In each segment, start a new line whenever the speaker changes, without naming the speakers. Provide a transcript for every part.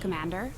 Commander?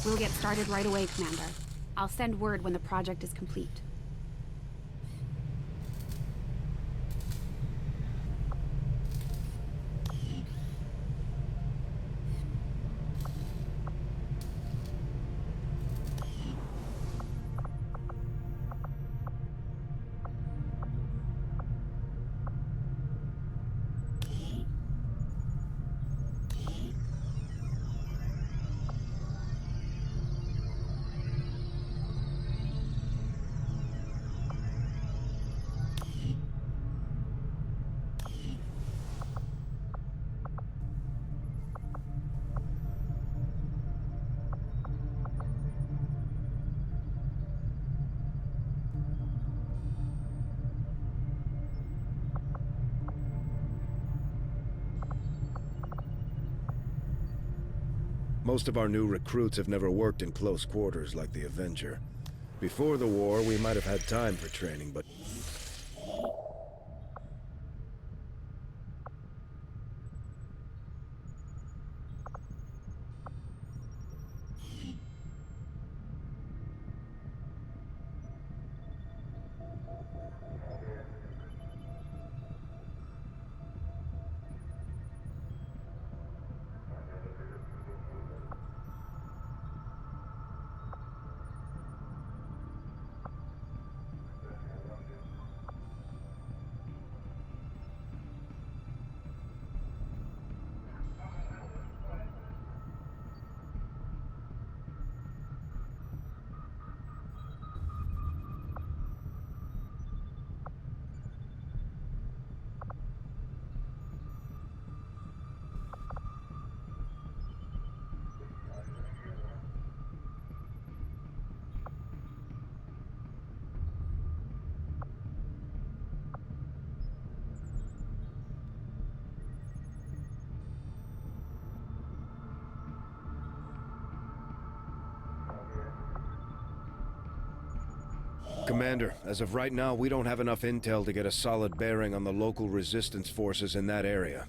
We'll get started right away, Commander. I'll send word when the project is complete.
Most of our new recruits have never worked in close quarters like the Avenger. Before the war, we might have had time for training, but... Commander, as of right now, we don't have enough intel to get a solid bearing on the local resistance forces in that area.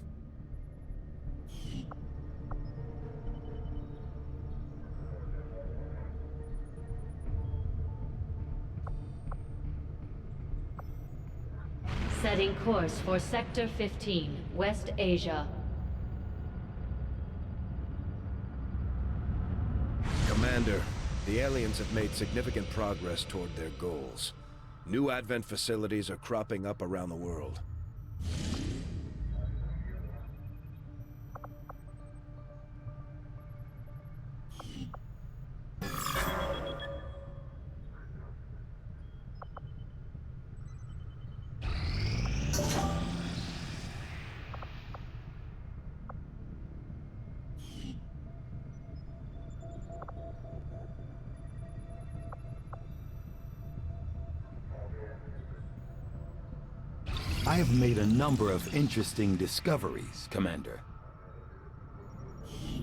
Setting course for Sector 15, West Asia.
Commander, the aliens have made significant progress toward their goals. New Advent facilities are cropping up around the world.
I have made a number of interesting discoveries, Commander.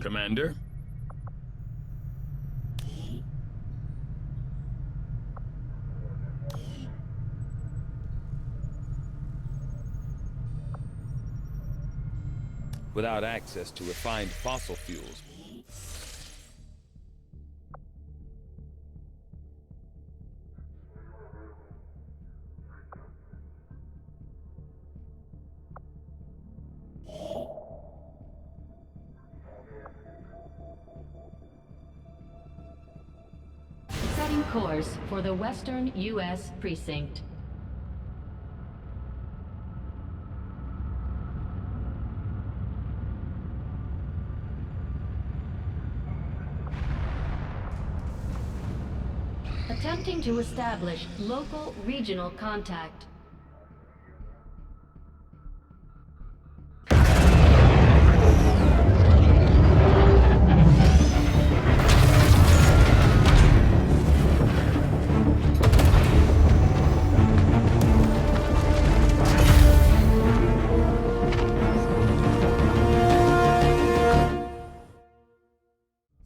Commander? Without access to refined fossil fuels,
Setting course for the Western U.S. Precinct. Attempting to establish local regional contact.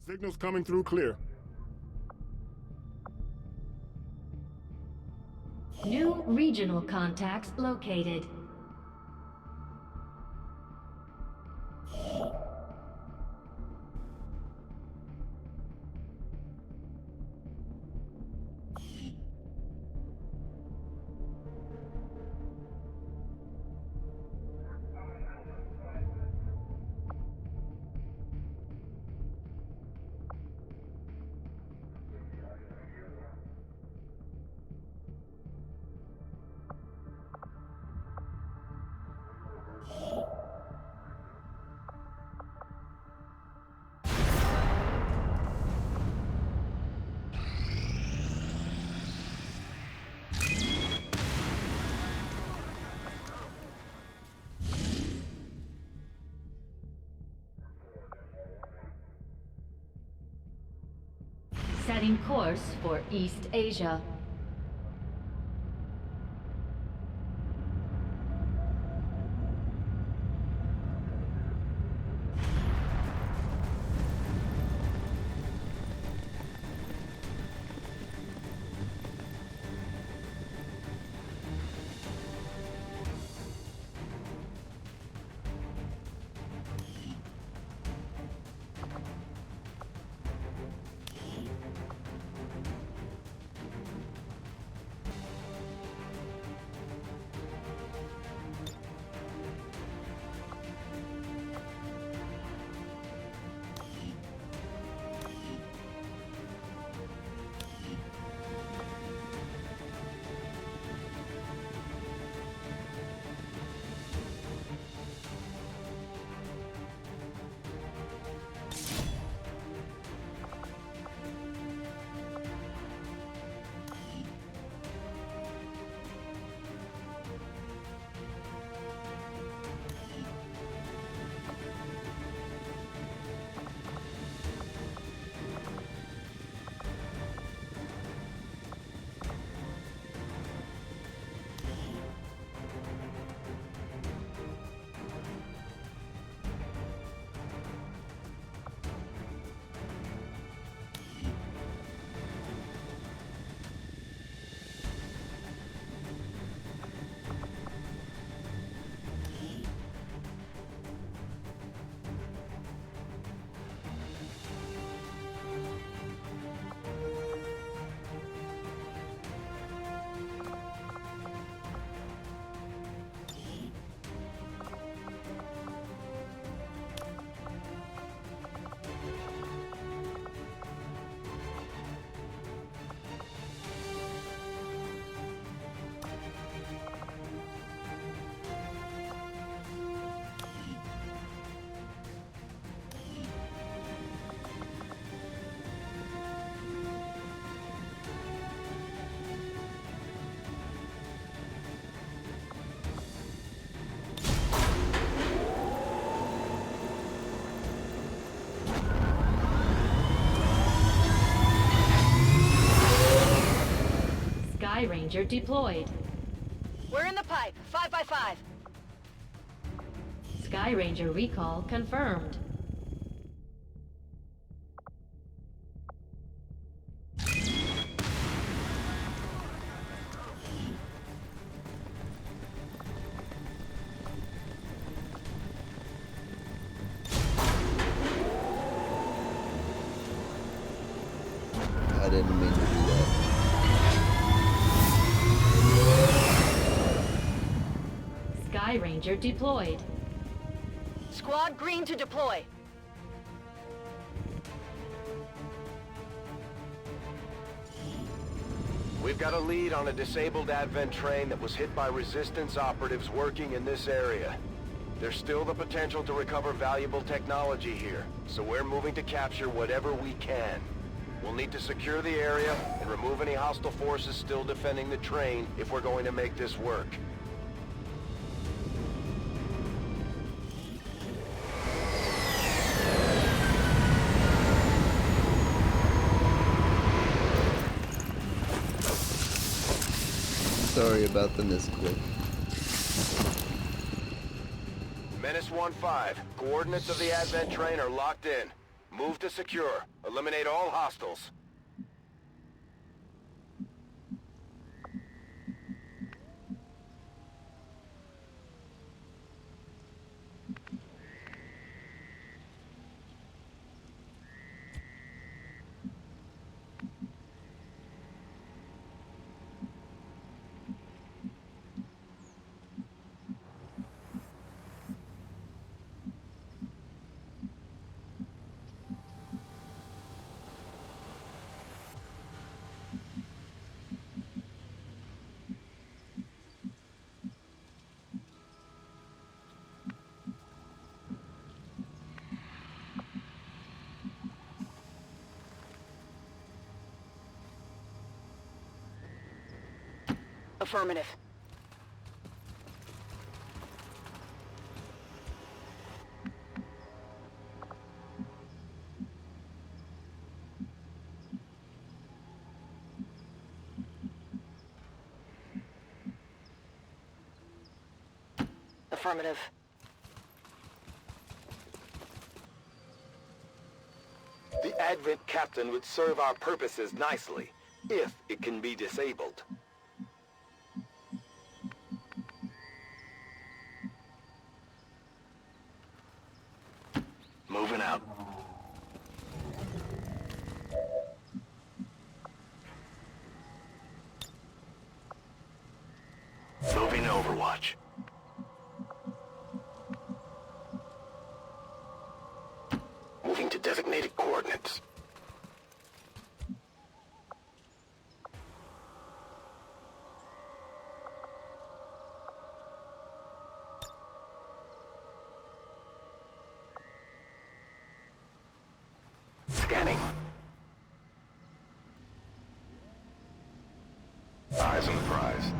Signals coming through clear.
New regional contacts located. Setting course for East Asia. Sky Ranger deployed.
We're in the pipe. 5 by 5.
Sky Ranger recall confirmed.
I didn't mean to do that.
Sky Ranger deployed.
Squad green to deploy.
We've got a lead on a disabled Advent train that was hit by resistance operatives working in this area. There's still the potential to recover valuable technology here, so we're moving to capture whatever we can. We'll need to secure the area and remove any hostile forces still defending the train if we're going to make this work.
Sorry about the misclick.
Menace 1-5. Coordinates of the Advent train are locked in. Move to secure. Eliminate all hostiles.
Affirmative. Affirmative.
The Advent captain would serve our purposes nicely, if it can be disabled. Moving out. Moving to Overwatch. Moving to designated coordinates. Scanning. Eyes on the prize.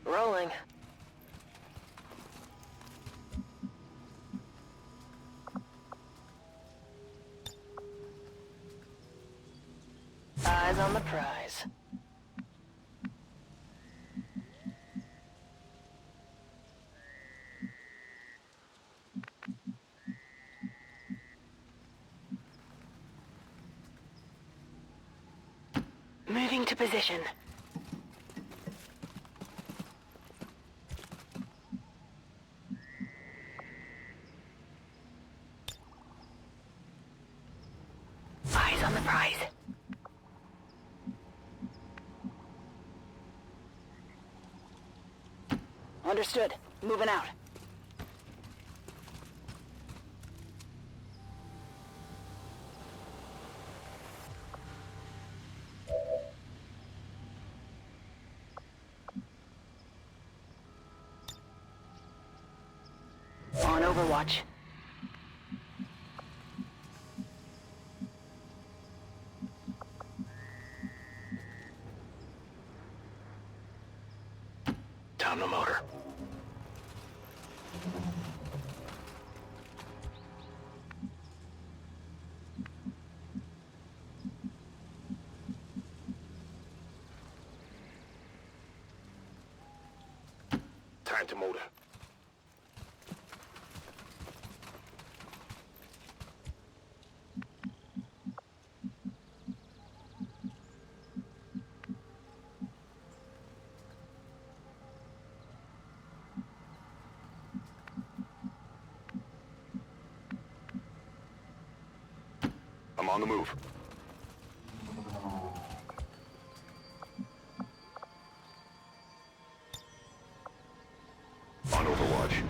Rolling. Eyes on the prize. Moving to position. Eyes on the prize. Understood. Moving out. On Overwatch.
Down the motor. Time to motor. I'm on the move. On Overwatch.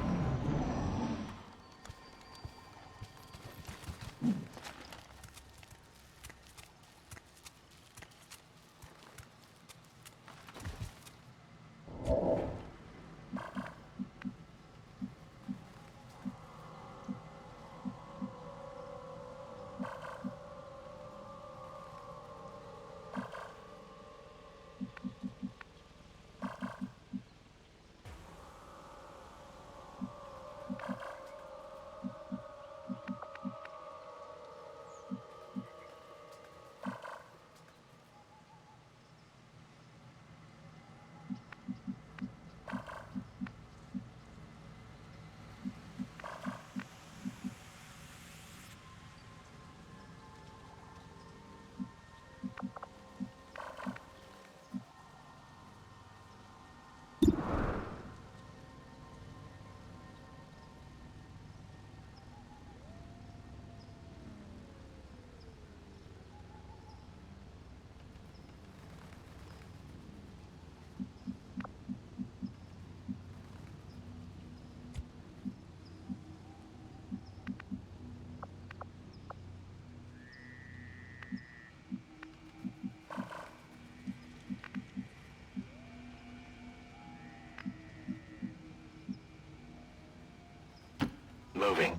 moving.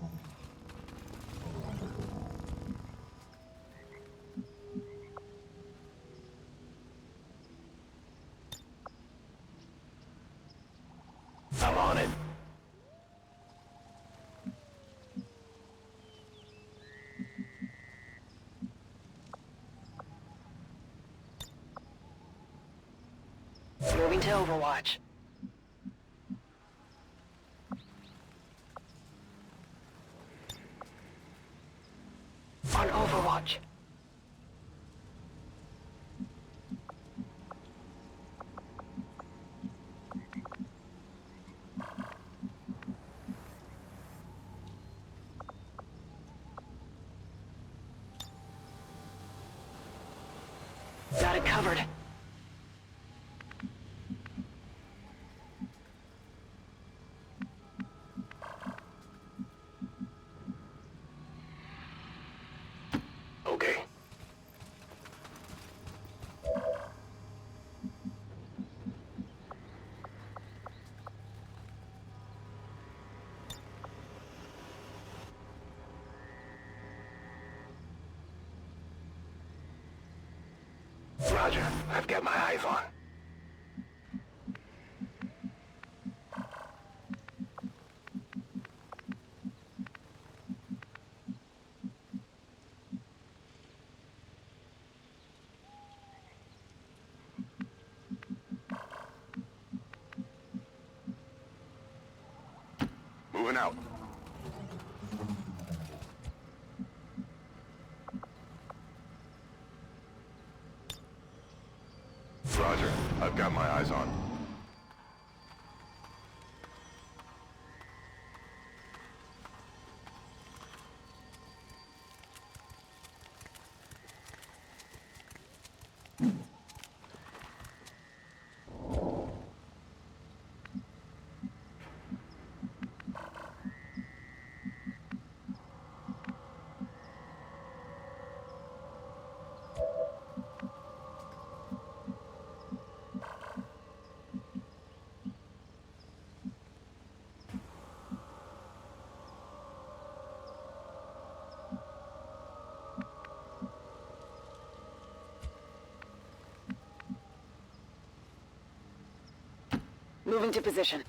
I'm on it.
Moving to Overwatch. On Overwatch. Got it covered.
Okay. Roger, I've got my eyes on. Moving out. Roger, I've got my eyes on.
Moving to position.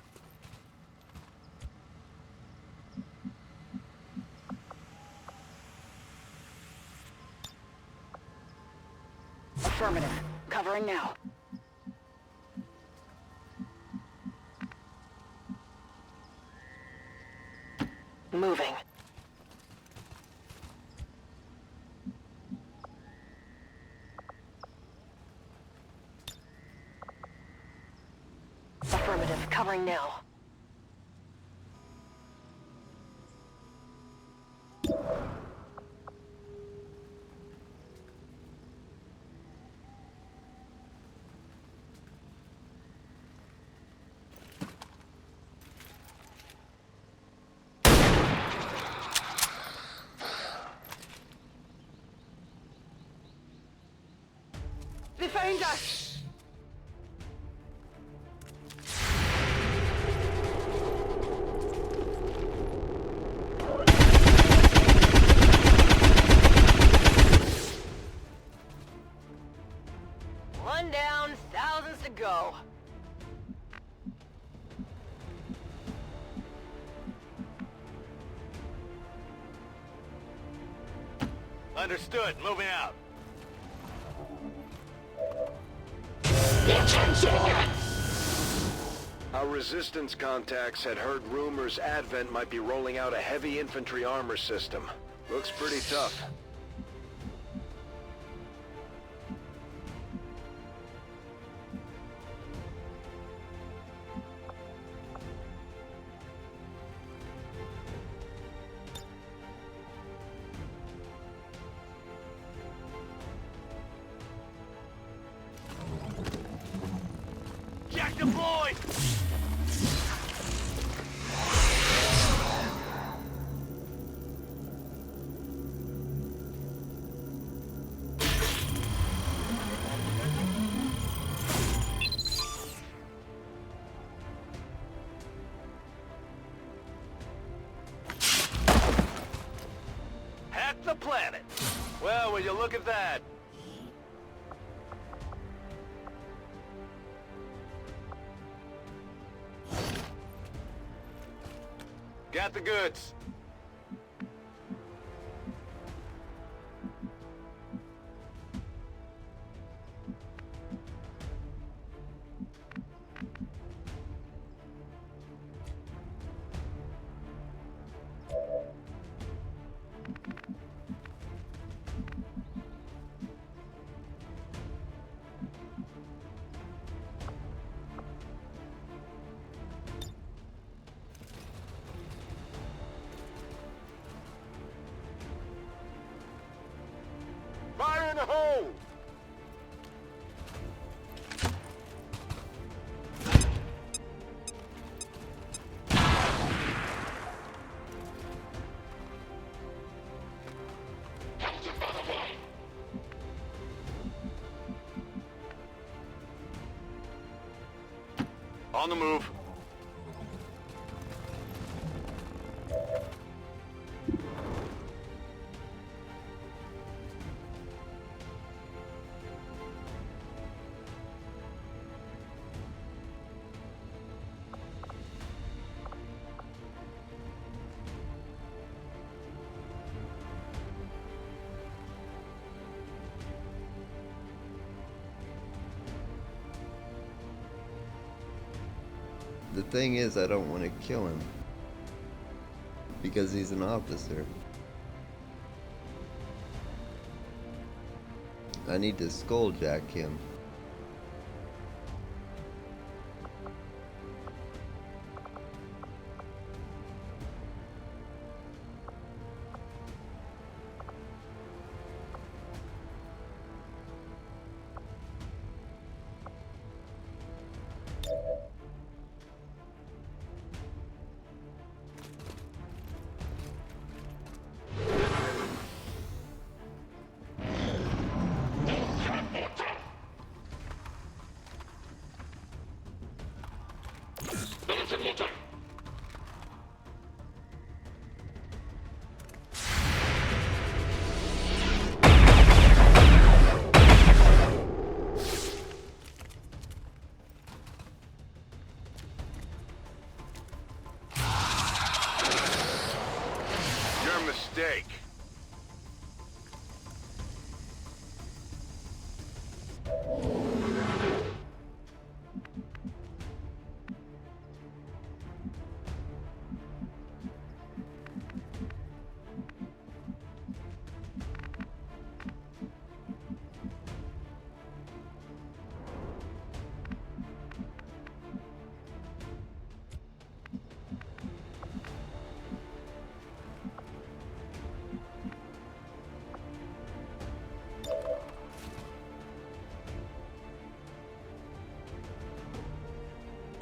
Affirmative. Covering now. Moving. Affirmative. Covering now. They found us! One down, thousands to go.
Understood. Moving out.
Our resistance contacts had heard rumors Advent might be rolling out a heavy infantry armor system. Looks pretty tough.
Jack deployed! the planet. Well, will you look at that? Got the goods. Fire in the hole! On the move.
The thing is, I don't want to kill him. Because he's an officer. I need to skulljack him. Your mistake.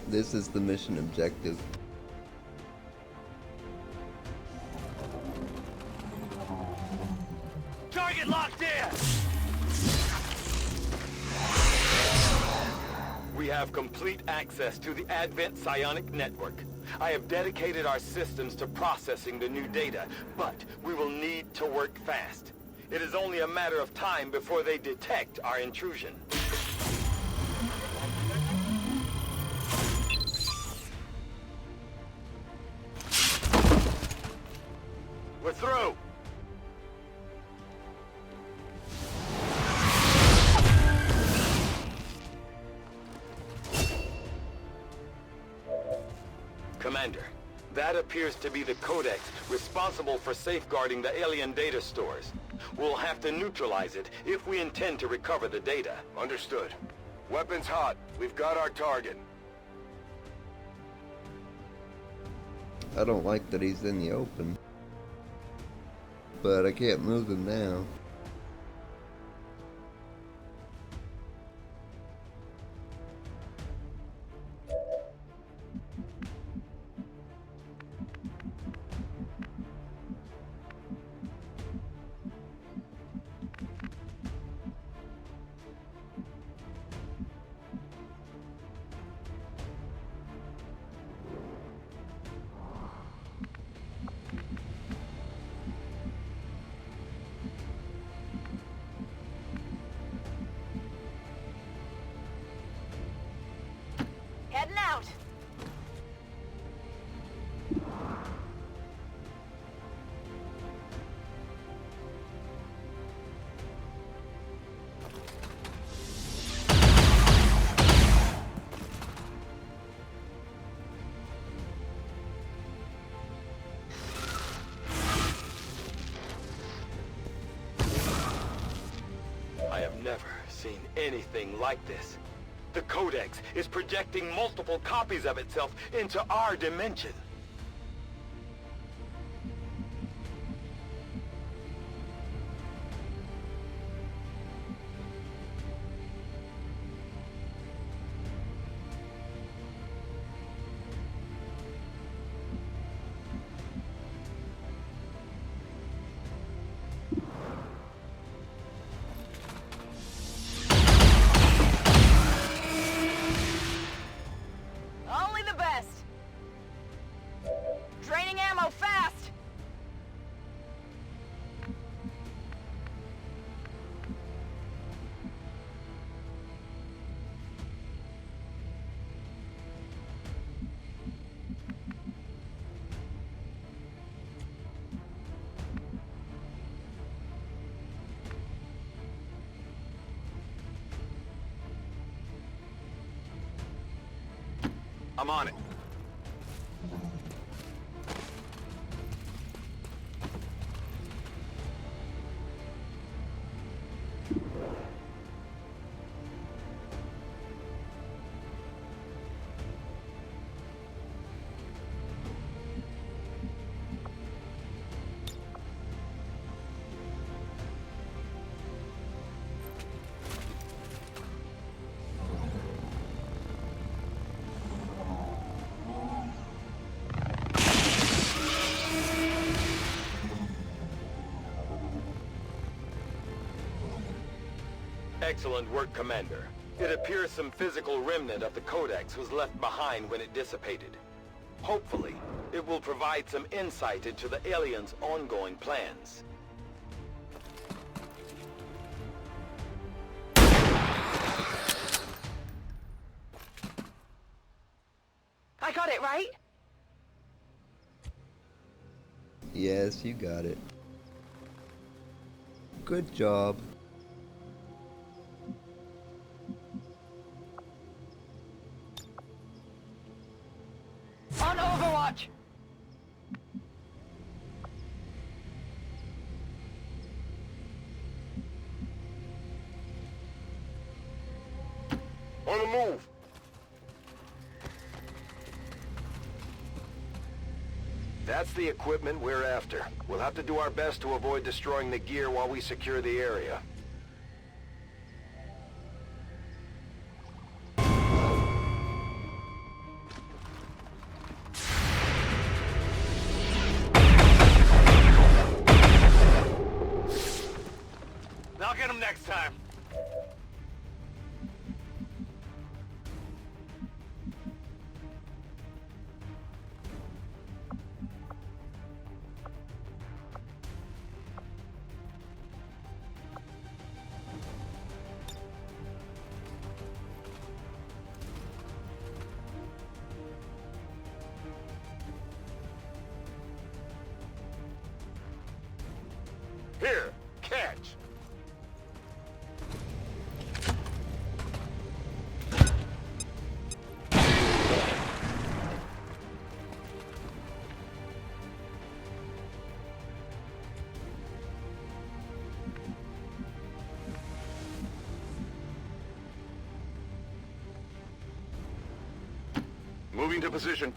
This is the mission objective.
Target locked in! We have complete access to the Advent psionic network. I have dedicated our systems to processing the new data, but we will need to work fast. It is only a matter of time before they detect our intrusion. We're through! Commander, that appears to be the codex responsible for safeguarding the alien data stores. We'll have to neutralize it if we intend to recover the data.
Understood. Weapons hot. We've got our target.
I don't like that he's in the open. But I can't move him now.
seen anything like this. The Codex is projecting multiple copies of itself into our dimension.
Only the best. Draining ammo fast.
I'm on it. Excellent work, Commander. It appears some physical remnant of the Codex was left behind when it dissipated. Hopefully, it will provide some insight into the aliens' ongoing plans.
I got it right.
Yes, you got it. Good job.
On Overwatch.
On the move.
That's the equipment we're after. We'll have to do our best to avoid destroying the gear while we secure the area.
I'll get him next time.
Here, catch. Moving to position.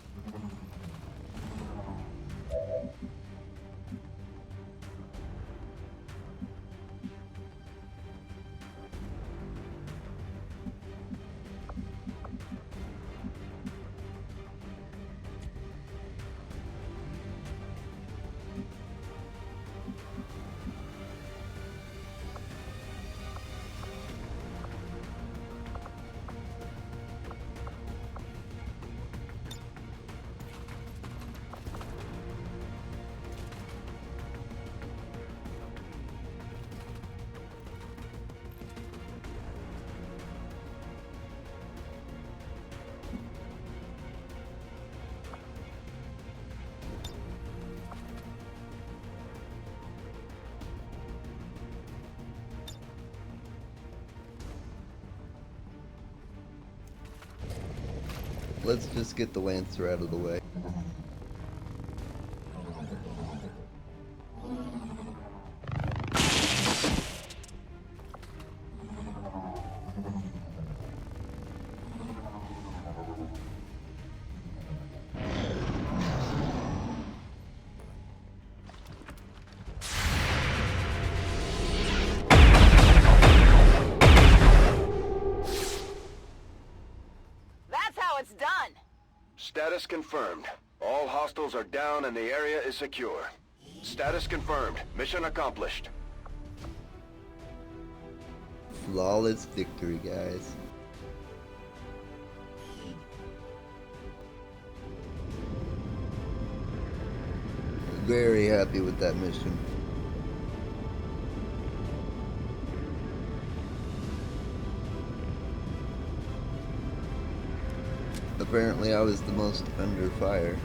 Let's just get the Lancer out of the way.
Status confirmed. All hostiles are down and the area is secure. Status confirmed. Mission accomplished.
Flawless victory, guys. Very happy with that mission. Apparently I was the most under fire.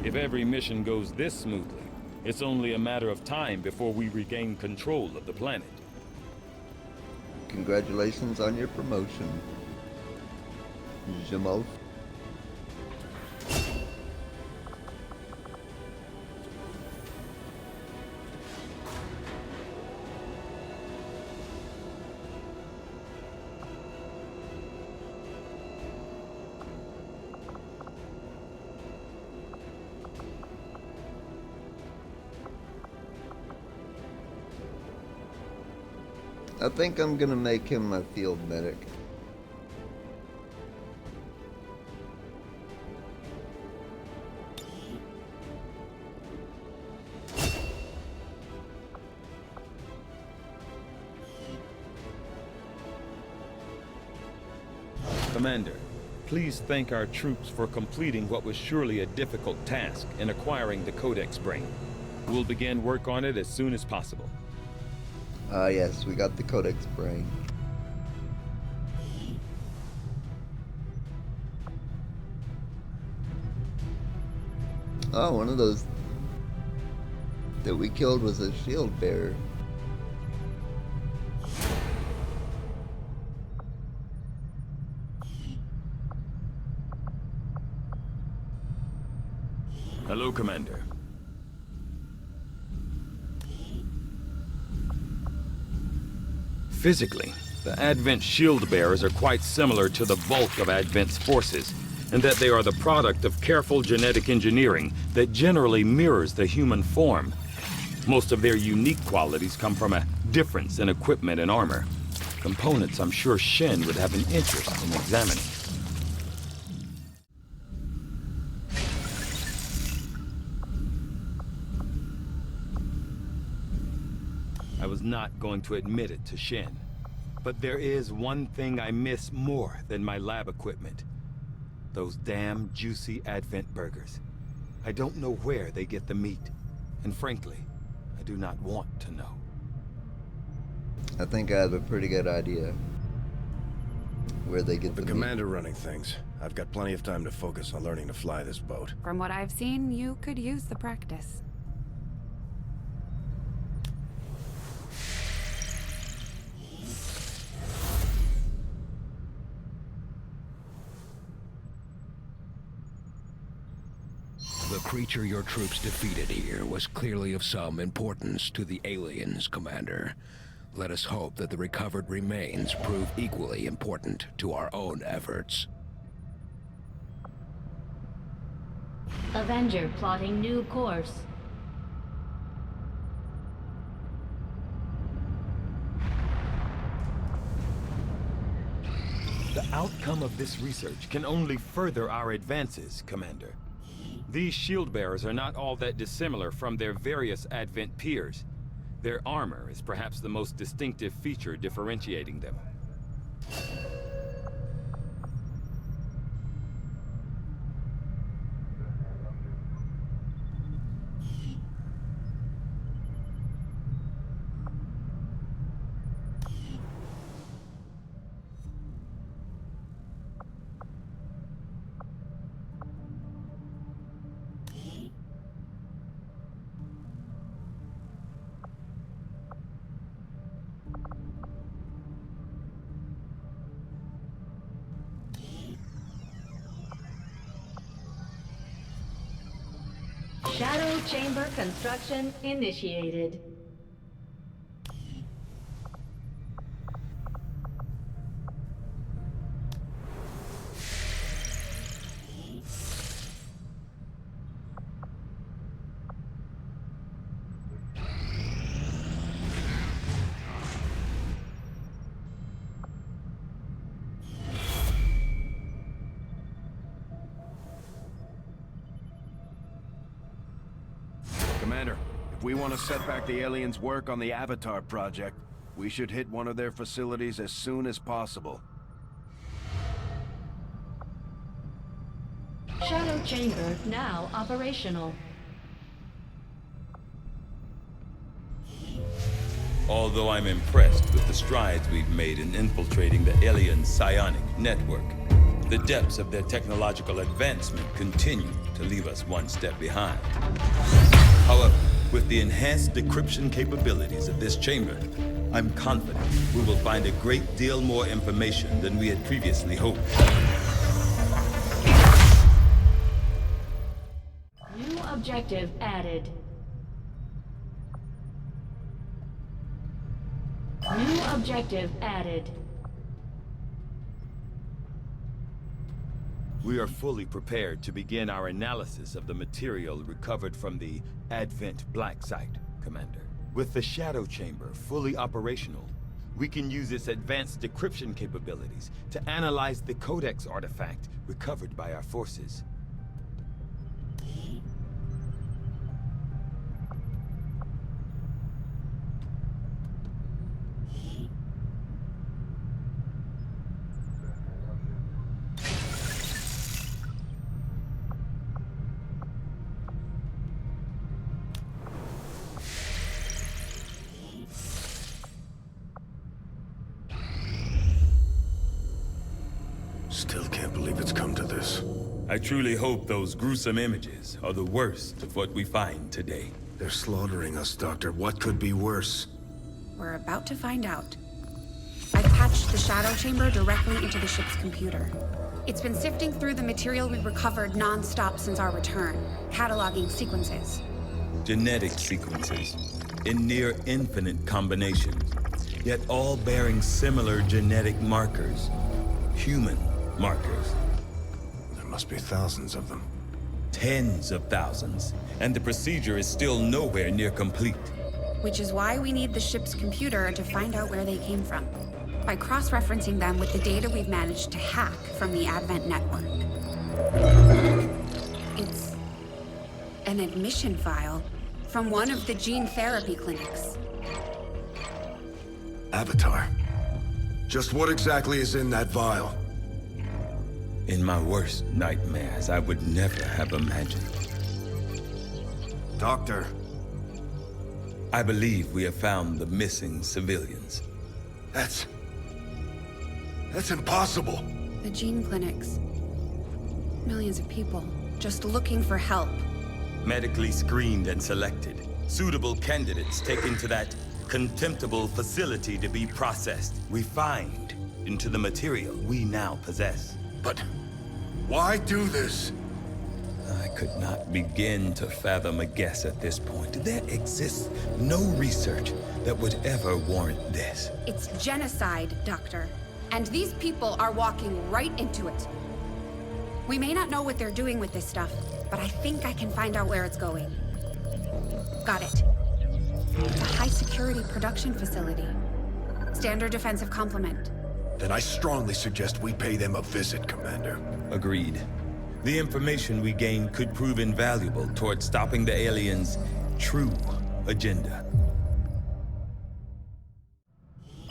If every mission goes this smoothly, it's only a matter of time before we regain control of the planet.
Congratulations on your promotion, Zemalf. I think I'm gonna make him my field medic.
Commander, please thank our troops for completing what was surely a difficult task in acquiring the Codex brain. We'll begin work on it as soon as possible.
Yes, we got the Codex brain. Oh, one of those that we killed was a shield bearer.
Hello, Commander. Physically, the Advent shield bearers are quite similar to the bulk of Advent's forces, in that they are the product of careful genetic engineering that generally mirrors the human form. Most of their unique qualities come from a difference in equipment and armor. Components I'm sure Shen would have an interest in examining. I was not going to admit it to Shen, but there is one thing I miss more than my lab equipment. Those damn juicy Advent burgers. I don't know where they get the meat, and frankly, I do not want to know.
I think I have a pretty good idea where they get
The
the
commander running things. I've got plenty of time to focus on learning to fly this boat.
From what I've seen, you could use the practice.
The creature your troops defeated here was clearly of some importance to the aliens, Commander. Let us hope that the recovered remains prove equally important to our own efforts.
Avenger plotting new course.
The outcome of this research can only further our advances, Commander. These shield bearers are not all that dissimilar from their various Advent peers. Their armor is perhaps the most distinctive feature differentiating them.
Shadow chamber construction initiated.
Commander, if we want to set back the aliens' work on the Avatar project, we should hit one of their facilities as soon as possible.
Shadow chamber now operational.
Although I'm impressed with the strides we've made in infiltrating the alien psionic network, the depths of their technological advancement continue to leave us one step behind. However, with the enhanced decryption capabilities of this chamber, I'm confident we will find a great deal more information than we had previously hoped.
New objective added. New objective added.
We are fully prepared to begin our analysis of the material recovered from the Advent Black Site, Commander. With the Shadow Chamber fully operational, we can use its advanced decryption capabilities to analyze the Codex artifact recovered by our forces.
Still can't believe it's come to this.
I truly hope those gruesome images are the worst of what we find today.
They're slaughtering us, Doctor. What could be worse?
We're about to find out. I've patched the Shadow Chamber directly into the ship's computer. It's been sifting through the material we recovered non-stop since our return, cataloging sequences.
Genetic sequences in near infinite combinations, yet all bearing similar genetic markers. Human markers.
There must be thousands of them.
Tens of thousands, and the procedure is still nowhere near complete.
Which is why we need the ship's computer to find out where they came from, by cross-referencing them with the data we've managed to hack from the Advent network. It's an admission file from one of the gene therapy clinics.
Avatar. Just what exactly is in that vial?
In my worst nightmares, I would never have imagined.
Doctor.
I believe we have found the missing civilians.
That's impossible.
The gene clinics. Millions of people just looking for help.
Medically screened and selected. Suitable candidates taken to that contemptible facility to be processed, refined into the material we now possess.
But why do this?
I could not begin to fathom a guess at this point. There exists no research that would ever warrant this.
It's genocide, Doctor. And these people are walking right into it. We may not know what they're doing with this stuff, but I think I can find out where it's going. Got it. It's a high-security production facility. Standard defensive complement.
Then I strongly suggest we pay them a visit, Commander.
Agreed. The information we gain could prove invaluable towards stopping the aliens' true agenda.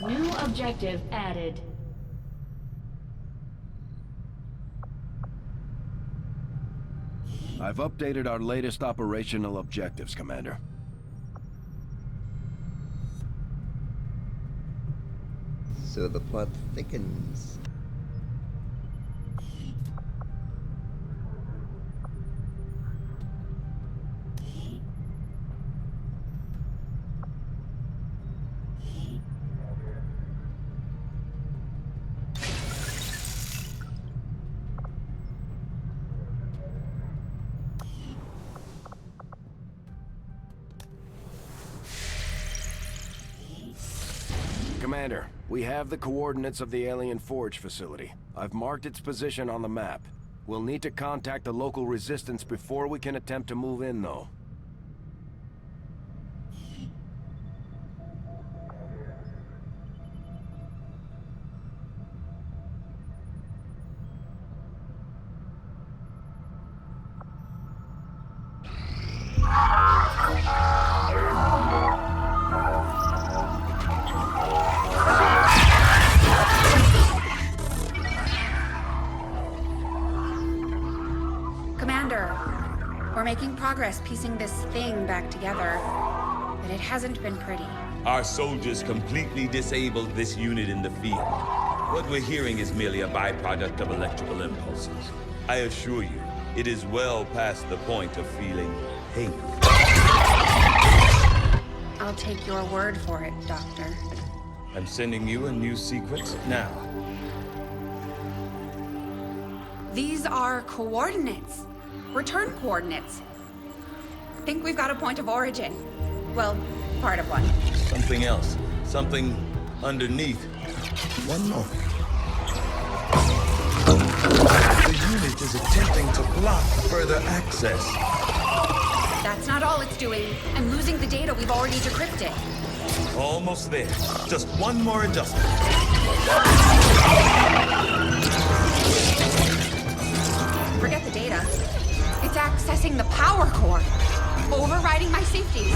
New objective added.
I've updated our latest operational objectives, Commander.
So the plot thickens.
Commander, we have the coordinates of the alien forge facility. I've marked its position on the map. We'll need to contact the local resistance before we can attempt to move in, though.
We're making progress piecing this thing back together, but it hasn't been pretty.
Our soldiers completely disabled this unit in the field. What we're hearing is merely a byproduct of electrical impulses. I assure you, it is well past the point of feeling pain.
I'll take your word for it, Doctor.
I'm sending you a new sequence now.
These are coordinates. Return coordinates. Think we've got a point of origin. Well, part of one.
Something else. Something underneath. One moment. The unit is attempting to block further access.
That's not all it's doing. I'm losing the data we've already decrypted.
Almost there. Just one more adjustment.
Forget the data. It's accessing the power core, overriding my safeties,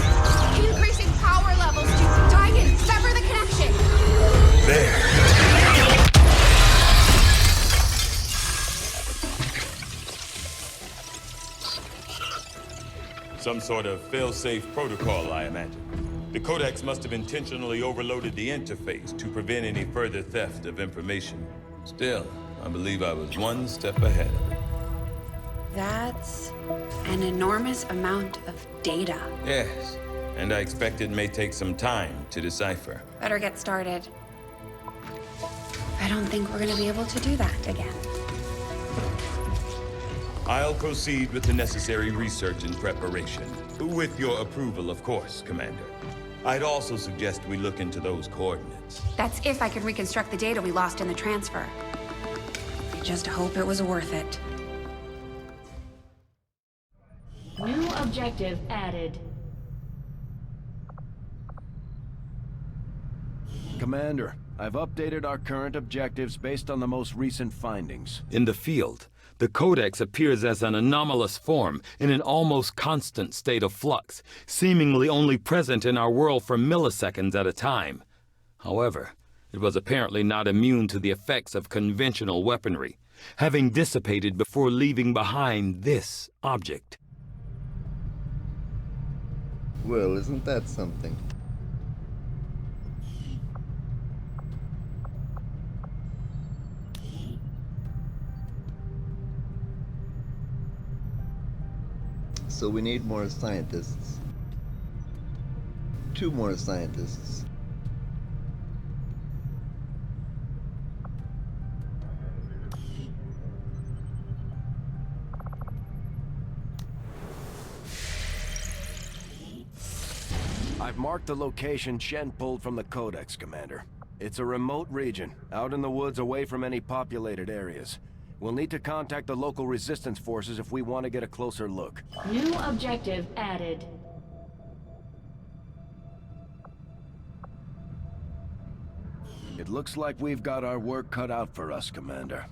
increasing power levels to tie in, sever the connection.
There. Some sort of fail-safe protocol, I imagine. The Codex must have intentionally overloaded the interface to prevent any further theft of information. Still, I believe I was one step ahead of it.
That's an enormous amount of data.
Yes, and I expect it may take some time to decipher.
Better get started. I don't think we're gonna be able to do that again.
I'll proceed with the necessary research and preparation. With your approval, of course, Commander. I'd also suggest we look into those coordinates.
That's if I can reconstruct the data we lost in the transfer. I just hope it was worth it.
New objective added.
Commander, I've updated our current objectives based on the most recent findings.
In the field, the Codex appears as an anomalous form in an almost constant state of flux, seemingly only present in our world for milliseconds at a time. However, it was apparently not immune to the effects of conventional weaponry, having dissipated before leaving behind this object.
Well, isn't that something? So we need more scientists. 2 more scientists.
I've marked the location Shen pulled from the Codex, Commander. It's a remote region, out in the woods away from any populated areas. We'll need to contact the local resistance forces if we want to get a closer look.
New objective added.
It looks like we've got our work cut out for us, Commander.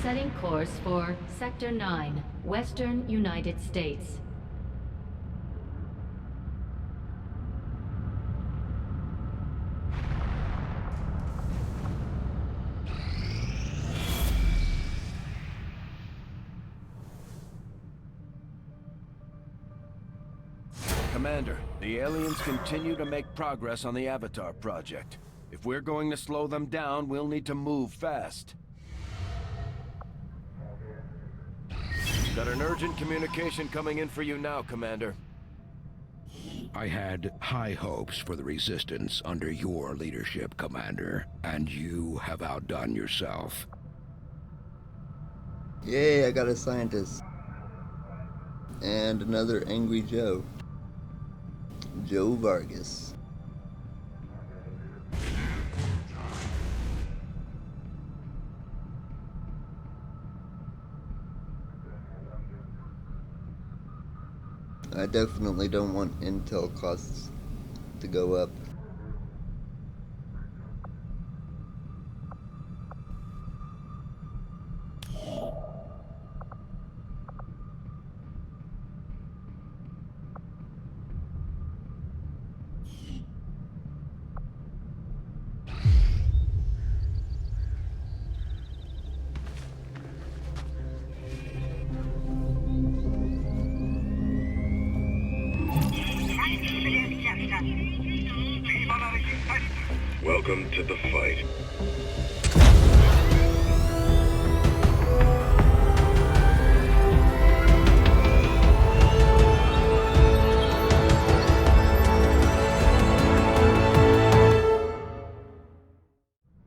Setting course for Sector 9, Western United States.
Commander, the aliens continue to make progress on the Avatar project. If we're going to slow them down, we'll need to move fast. Got an urgent communication coming in for you now, Commander.
I had high hopes for the Resistance under your leadership, Commander, and you have outdone yourself.
Yay, I got a scientist. And another angry Joe. Joe Vargas. I definitely don't want intel costs to go up.
Welcome to the fight.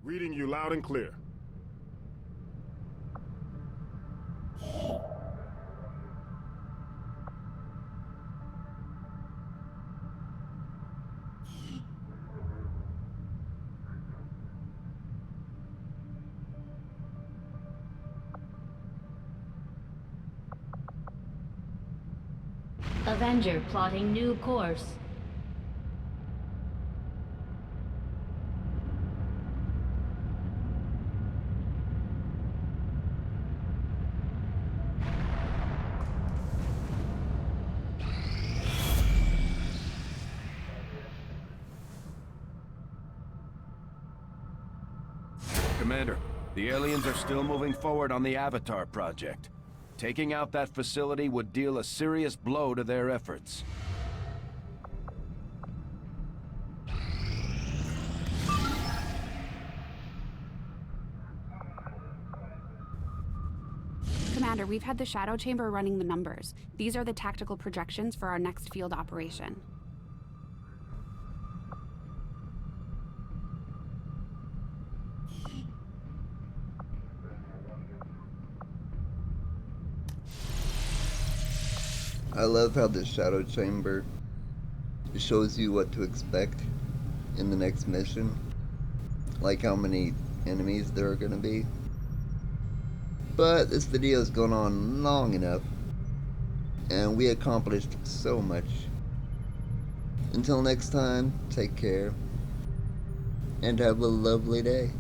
Reading you loud and clear.
Avenger plotting new course.
Commander, the aliens are still moving forward on the Avatar project. Taking out that facility would deal a serious blow to their efforts.
Commander, we've had the Shadow Chamber running the numbers. These are the tactical projections for our next field operation.
I love how the Shadow Chamber shows you what to expect in the next mission. Like how many enemies there are going to be. But this video has gone on long enough. And we accomplished so much. Until next time, take care. And have a lovely day.